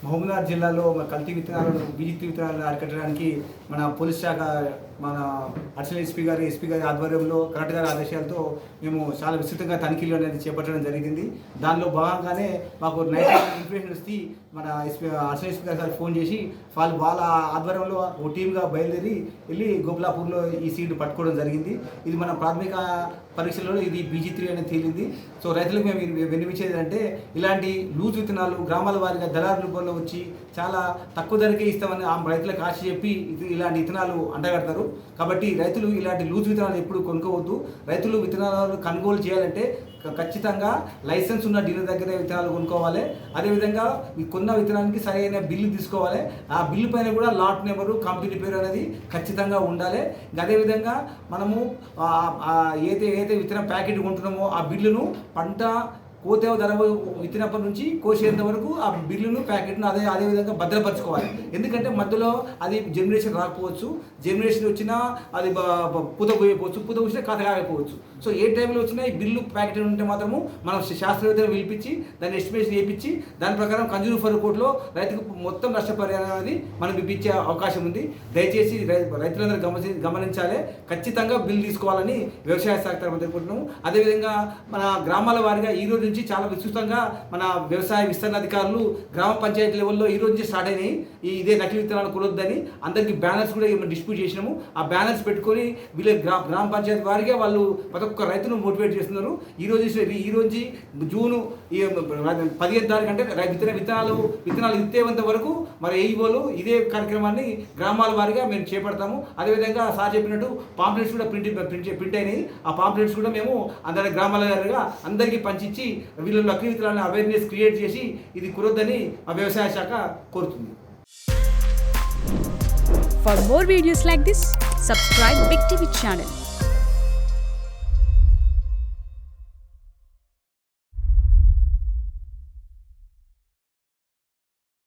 మహబూబ్నగర్ జిల్లాలో కల్తీ విత్తనాలను బీజేపీ విత్తనాలను అరికట్టడానికి మన పోలీస్ శాఖ మన అడిషనల్ ఎస్పీ గారి ఆధ్వర్యంలో కలెక్టర్ గారి ఆదేశాలతో మేము చాలా విస్తృతంగా తనిఖీలు అనేది చేపట్టడం జరిగింది. దానిలో భాగంగానే మాకు నైట్ ఇన్ఫర్మేషన్ వస్తే మన అడిషనల్ ఎస్పీ గారు ఫోన్ చేసి వాళ్ళ ఆధ్వర్యంలో ఓ టీమ్గా బయలుదేరి వెళ్ళి గోపులాపూర్లో ఈ సీడ్ పట్టుకోవడం జరిగింది. ఇది మన ప్రాథమిక పరీక్షలలో ఇది BG3 అనేది తేలింది. సో రైతులకు మేము విన్నవించేది అంటే ఇలాంటి లూజ్ విత్తనాలు గ్రామాల వారిగా దళారు రూపంలో వచ్చి చాలా తక్కువ ధరకే ఇస్తామని ఆ రైతులకు ఆశ చెప్పి ఇలాంటి విత్తనాలు అంటగడతారు. కాబట్టి రైతులు ఇలాంటి లూజ్ విత్తనాలు ఎప్పుడు కొనుక్కోవద్దు. రైతులు విత్తనాలు కొనుగోలు చేయాలంటే ఖచ్చితంగా లైసెన్స్ ఉన్న డీలర్ దగ్గరే విత్తనాలు కొనుక్కోవాలి. అదేవిధంగా ఈ కొన్న విత్తనానికి సరైన బిల్లు తీసుకోవాలి. ఆ బిల్లు పైన కూడా లాట్ నెంబరు కంపెనీ పేరు అనేది ఖచ్చితంగా ఉండాలి. అదేవిధంగా మనము ఏదైతే విత్తనం ప్యాకెట్ కొంటున్నామో ఆ బిల్లును పంట కోతే ధర విత్తినప్పటి నుంచి కోసేంత వరకు ఆ బిల్లును ప్యాకెట్ను అదేవిధంగా భద్రపరచుకోవాలి. ఎందుకంటే మధ్యలో అది జనరేషన్ రాకపోవచ్చు, జనరేషన్ వచ్చినా అది పూత పోయకపోవచ్చు, పూత పోసినా కథ కాకపోవచ్చు. సో ఏ టైంలో వచ్చినా ఈ బిల్లు ప్యాకెట్ ఉంటే మాత్రము మనం శాస్త్రవేత్తలు పిలిపించి దాన్ని ఎస్టిమేషన్ చేయించి దాని ప్రకారం కన్జ్యూమర్ కోర్టులో రైతుకు మొత్తం నష్టపరిహారం అనేది మనం ఇప్పించే అవకాశం ఉంది. దయచేసి రైతులందరూ గమనించాలి. ఖచ్చితంగా బిల్లు తీసుకోవాలని వ్యవసాయ శాఖ తరఫున తెలుపుకుంటున్నాము. అదేవిధంగా మన గ్రామాల వారిగా ఈ రోజు నుంచి చాలా విస్తృతంగా మన వ్యవసాయ విస్తరణ అధికారులు గ్రామ పంచాయతీ లెవెల్లో ఈ రోజు నుంచి స్టార్ట్ అయినాయి. ఇదే నకిలీ విత్తనాలు కొనొద్దని అందరికీ బ్యానర్స్ కూడా డిస్ట్రిబ్యూట్ చేసినాము. ఆ బ్యానర్స్ పెట్టుకొని వీళ్ళ గ్రామ పంచాయతీ వారిగా వాళ్ళు ప్రతి ఒక్క రైతును మోటివేట్ చేస్తున్నారు. ఈ రోజు జూను 15 తారీఖు అంటే విత్తనాలు ఇచ్చేంత వరకు మరి ఏఈఓలు ఇదే కార్యక్రమాన్ని గ్రామాల వారిగా మేము చేపడతాము. అదేవిధంగా సార్ చెప్పినట్టు పాంప్లెట్స్ కూడా ప్రింట్ అయినాయి. ఆ పాంప్లెట్స్ కూడా మేము అందరి గ్రామాల వారిగా అందరికీ పంచి వీళ్ళు నకిలీ విత్తనాలను అవేర్నెస్ క్రియేట్ చేసి ఇది కురొద్దని మా వ్యవసాయ శాఖ కోరుతుంది. For more videos like this, subscribe Big TV channel.